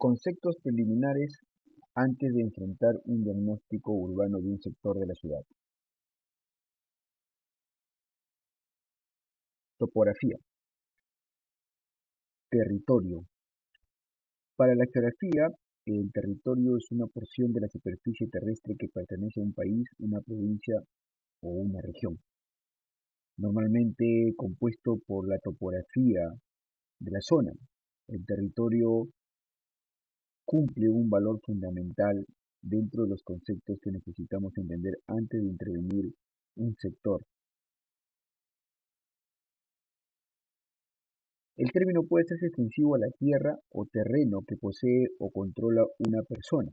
Conceptos preliminares antes de enfrentar un diagnóstico urbano de un sector de la ciudad. Topografía. Territorio. Para la geografía, el territorio es una porción de la superficie terrestre que pertenece a un país, una provincia o una región, normalmente compuesto por la topografía de la zona. El territorio cumple un valor fundamental dentro de los conceptos que necesitamos entender antes de intervenir un sector. El término puede ser extensivo a la tierra o terreno que posee o controla una persona,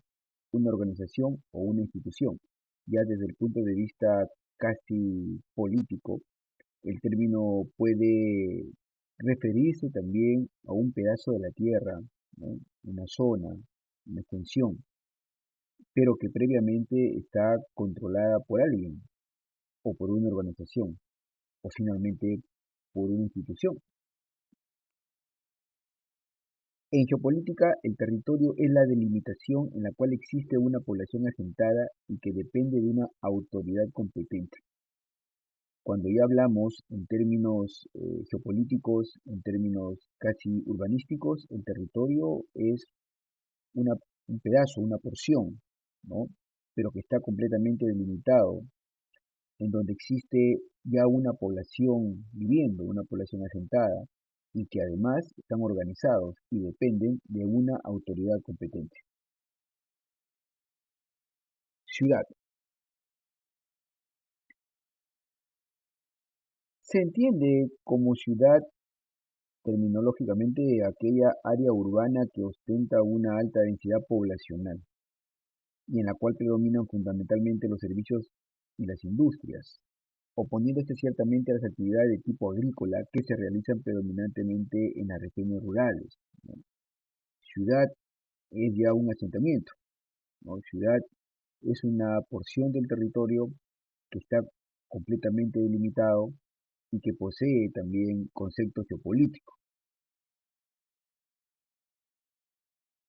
una organización o una institución. Ya desde el punto de vista casi político, el término puede referirse también a un pedazo de la tierra, ¿no? Una zona, una extensión, pero que previamente está controlada por alguien o por una organización o finalmente por una institución. En geopolítica, el territorio es la delimitación en la cual existe una población asentada y que depende de una autoridad competente. Cuando ya hablamos en términos geopolíticos, en términos casi urbanísticos, el territorio es una, un pedazo, una porción, ¿no? Pero que está completamente delimitado, en donde existe ya una población viviendo, una población asentada, y que además están organizados y dependen de una autoridad competente. Ciudad. Se entiende como ciudad terminológicamente aquella área urbana que ostenta una alta densidad poblacional y en la cual predominan fundamentalmente los servicios y las industrias, oponiéndose ciertamente a las actividades de tipo agrícola que se realizan predominantemente en las regiones rurales, ¿no? Ciudad es ya un asentamiento, ¿no? Ciudad es una porción del territorio que está completamente delimitado y que posee también conceptos geopolíticos.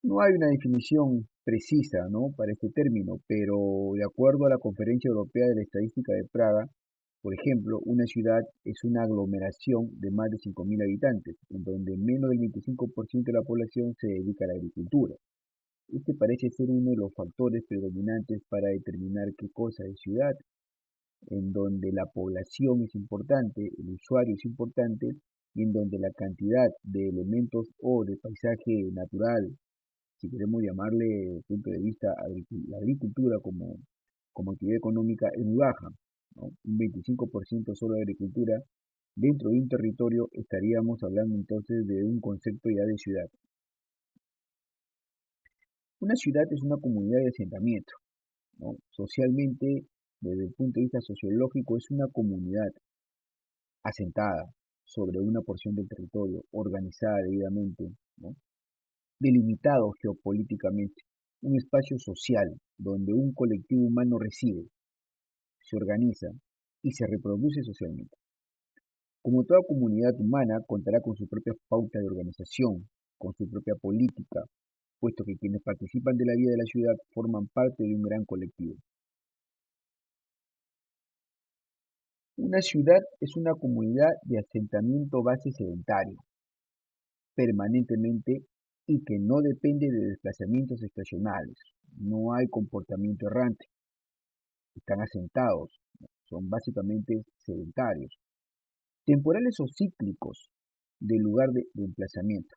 No hay una definición precisa, ¿no?, para este término, pero de acuerdo a la Conferencia Europea de la Estadística de Praga, por ejemplo, una ciudad es una aglomeración de más de 5.000 habitantes, en donde menos del 25% de la población se dedica a la agricultura. Este parece ser uno de los factores predominantes para determinar qué cosa es ciudad, en donde la población es importante, el usuario es importante, y en donde la cantidad de elementos o de paisaje natural, si queremos llamarle desde el punto de vista la agricultura como actividad económica, es muy baja, ¿no? Un 25% solo de agricultura dentro de un territorio, estaríamos hablando entonces de un concepto ya de ciudad. Una ciudad es una comunidad de asentamiento, ¿no? Socialmente, desde el punto de vista sociológico, es una comunidad asentada sobre una porción del territorio, organizada debidamente, ¿no? Delimitado geopolíticamente, un espacio social donde un colectivo humano reside, se organiza y se reproduce socialmente. Como toda comunidad humana, contará con su propia pauta de organización, con su propia política, puesto que quienes participan de la vida de la ciudad forman parte de un gran colectivo. Una ciudad es una comunidad de asentamiento base sedentario, permanentemente y que no depende de desplazamientos estacionales. No hay comportamiento errante, están asentados, son básicamente sedentarios, temporales o cíclicos del lugar de emplazamiento.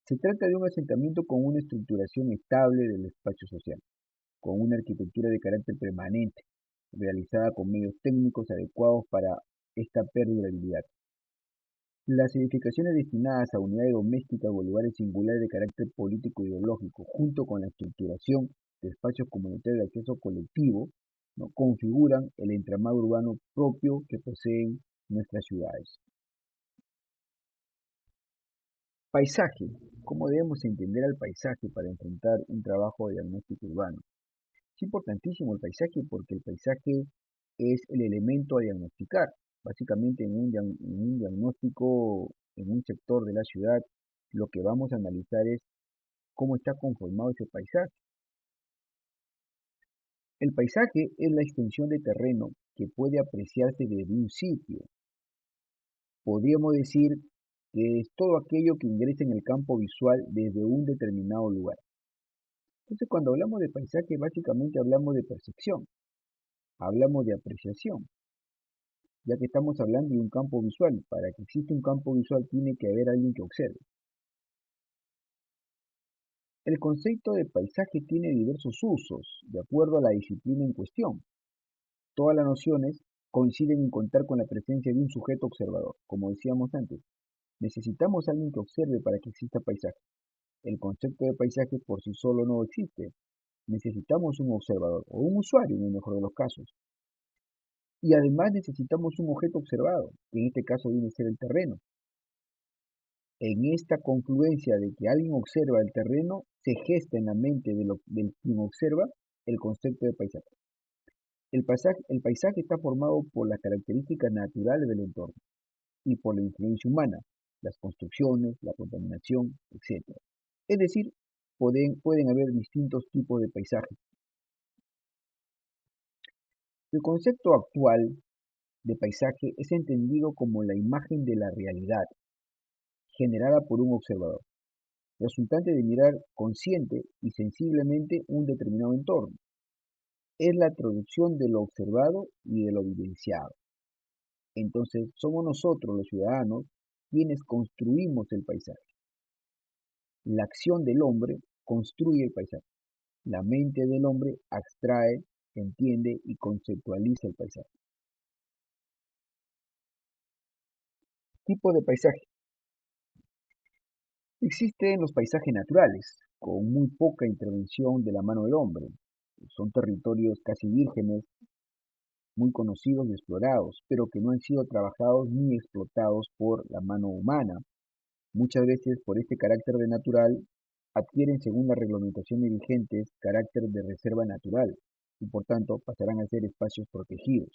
Se trata de un asentamiento con una estructuración estable del espacio social, con una arquitectura de carácter permanente, realizada con medios técnicos adecuados para esta perdurabilidad. Las edificaciones destinadas a unidades domésticas o lugares singulares de carácter político e ideológico, junto con la estructuración de espacios comunitarios de acceso colectivo, ¿no?, configuran el entramado urbano propio que poseen nuestras ciudades. Paisaje. ¿Cómo debemos entender al paisaje para enfrentar un trabajo de diagnóstico urbano? Es importantísimo el paisaje porque el paisaje es el elemento a diagnosticar. Básicamente en un diagnóstico, en un sector de la ciudad, lo que vamos a analizar es cómo está conformado ese paisaje. El paisaje es la extensión de terreno que puede apreciarse desde un sitio. Podríamos decir que es todo aquello que ingresa en el campo visual desde un determinado lugar. Entonces, cuando hablamos de paisaje, básicamente hablamos de percepción, hablamos de apreciación, ya que estamos hablando de un campo visual. Para que exista un campo visual tiene que haber alguien que observe. El concepto de paisaje tiene diversos usos, de acuerdo a la disciplina en cuestión. Todas las nociones coinciden en contar con la presencia de un sujeto observador. Como decíamos antes, necesitamos a alguien que observe para que exista paisaje. El concepto de paisaje por sí solo no existe. Necesitamos un observador o un usuario en el mejor de los casos. Y además necesitamos un objeto observado, que en este caso viene a ser el terreno. En esta confluencia de que alguien observa el terreno, se gesta en la mente del quien observa el concepto de paisaje. El paisaje está formado por las características naturales del entorno y por la influencia humana, las construcciones, la contaminación, etc. Es decir, pueden haber distintos tipos de paisajes. El concepto actual de paisaje es entendido como la imagen de la realidad, generada por un observador, resultante de mirar consciente y sensiblemente un determinado entorno. Es la traducción de lo observado y de lo vivenciado. Entonces, somos nosotros los ciudadanos quienes construimos el paisaje. La acción del hombre construye el paisaje. La mente del hombre abstrae, entiende y conceptualiza el paisaje. Tipo de paisaje. Existen los paisajes naturales, con muy poca intervención de la mano del hombre. Son territorios casi vírgenes, muy conocidos y explorados, pero que no han sido trabajados ni explotados por la mano humana. Muchas veces, por este carácter de natural, adquieren, según las reglamentaciones vigentes, carácter de reserva natural y por tanto pasarán a ser espacios protegidos.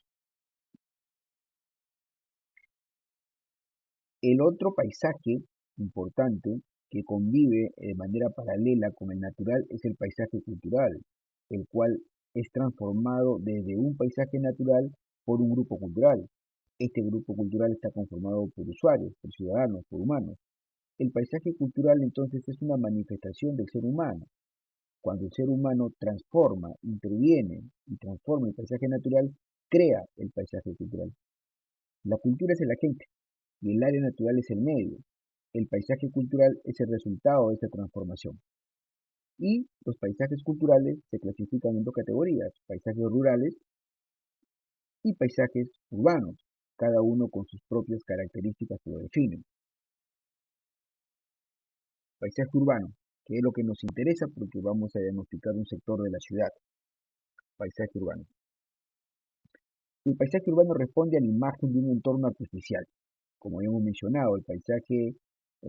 El otro paisaje importante que convive de manera paralela con el natural es el paisaje cultural, el cual es transformado desde un paisaje natural por un grupo cultural. Este grupo cultural está conformado por usuarios, por ciudadanos, por humanos. El paisaje cultural entonces es una manifestación del ser humano. Cuando el ser humano transforma, interviene y transforma el paisaje natural, crea el paisaje cultural. La cultura es el agente y el área natural es el medio. El paisaje cultural es el resultado de esta transformación. Y los paisajes culturales se clasifican en dos categorías: paisajes rurales y paisajes urbanos, cada uno con sus propias características que lo definen. Paisaje urbano, que es lo que nos interesa porque vamos a diagnosticar un sector de la ciudad. Paisaje urbano. El paisaje urbano responde a la imagen de un entorno artificial. Como ya hemos mencionado, el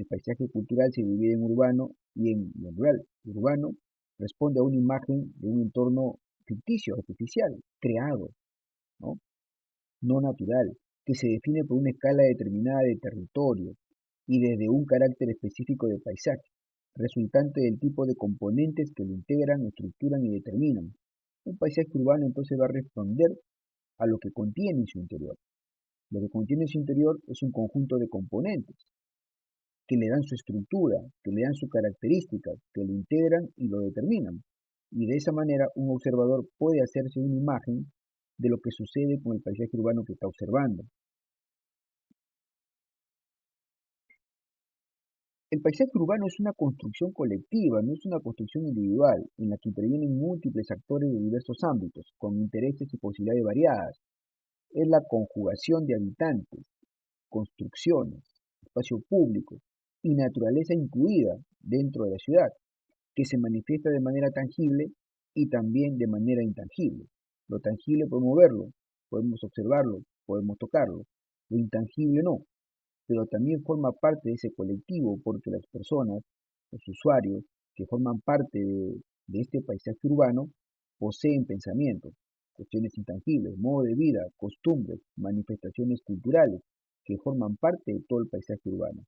paisaje cultural se divide en urbano y en rural. El urbano responde a una imagen de un entorno ficticio, artificial, creado, ¿no? No natural, que se define por una escala determinada de territorio y desde un carácter específico de paisaje, resultante del tipo de componentes que lo integran, estructuran y determinan. Un paisaje urbano entonces va a responder a lo que contiene en su interior. Lo que contiene en su interior es un conjunto de componentes que le dan su estructura, que le dan sus características, que lo integran y lo determinan. Y de esa manera un observador puede hacerse una imagen de lo que sucede con el paisaje urbano que está observando. El paisaje urbano es una construcción colectiva, no es una construcción individual, en la que intervienen múltiples actores de diversos ámbitos, con intereses y posibilidades variadas. Es la conjugación de habitantes, construcciones, espacio público y naturaleza incluida dentro de la ciudad, que se manifiesta de manera tangible y también de manera intangible. Lo tangible podemos verlo, podemos observarlo, podemos tocarlo. Lo intangible no, pero también forma parte de ese colectivo porque las personas, los usuarios que forman parte de este paisaje urbano, poseen pensamientos, cuestiones intangibles, modo de vida, costumbres, manifestaciones culturales que forman parte de todo el paisaje urbano.